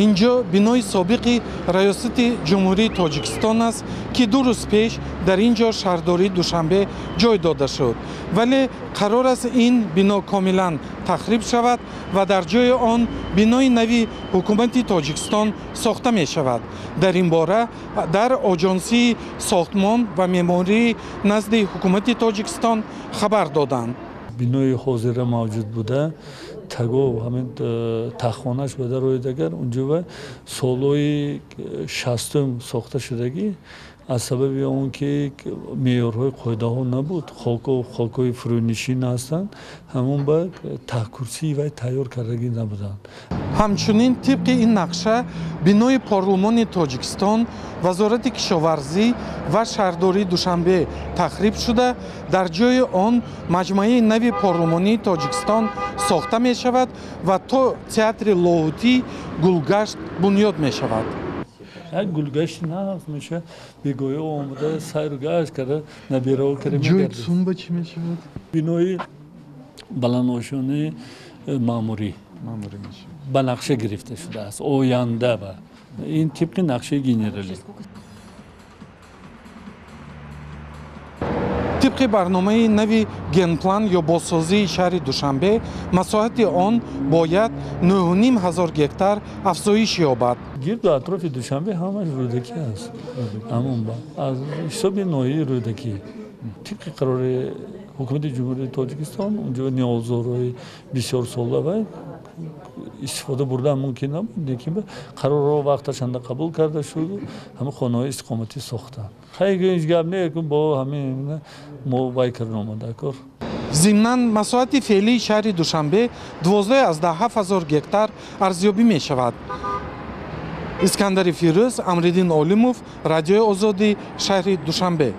инҷо бинои собиқи раёсати ҷумҳурии Тоҷикистон аст, ки 2 рӯз пеш дар ин ҷо шаҳрдории Душанбе ҷой дода шуд, вале қарор аст ин бино комилан тахриб шавад ва дар ҷои он бинои нави ҳукумати Тоҷикистон сохта мешавад. Дар ин бора дар оҷонсии сохтмон ва меъмории назди ҳукумати Тоҷикистон хабар доданд. бинои ҳозира мавҷуд буда тагов ҳамин таххонаш буда рӯи дагар унҷо ва солҳои 60-ум сохта шудагӣ аз сабаби он ки меъёрҳои қоидаҳо набуд, хокҳои фурӯнишин ҳастанд, ҳамон ба таҳкурсии вай тайёр кардагӣ набуданд. ҳамчунин тибқи ин нақша бинои Парлумони Тоҷикистон, Вазорати кишоварзӣ ва шаҳрдории Душанбе тахриб шуда, дар ҷои он маҷмӯаи нави Парлумонии Тоҷикистон сохта мешавад ва то театри лоҳутӣ гулгашт бунёд мешавад. Як гулгашти наҳаст меша бегоҳиҳо омада сайру гашт карда набираҳо карда ҷои сумба чӣ мешавад? бинои баландошони маъмурӣ ба нақша гирифта шудааст. Оянда ба ин тибқи нақшаи генералӣ. тибқи барномаи нави генплан ё бозсозии шаҳри Душанбе, масоҳати он бояд 9500 гектар афзоиш ёбад. гирду атрофи Душанбе ҳамаш рӯдакӣ аст. ҳамон ба аз ҳисоби ноҳияи рӯдакӣ тибқи қарори ҳукумати ҷумҳурии Тоҷикистон унҷо ниёзорҳои бисёр сола вай истифода бурдан мумкин набуд, лекин қарорҳо вақташанда қабул карда шуду ҳама хонаҳои истиқоматӣ сохтанд. хайги ҳеҷ гап не бо ҳамин мо вай кардан омада кор. зимнан масоҳати феълии шаҳри Душанбе 12 аз 17000 гектар арзёбӣ мешавад. Искандари Фирӯз, Амриддин Олимов, Радиои Озодӣ, шаҳри Душанбе.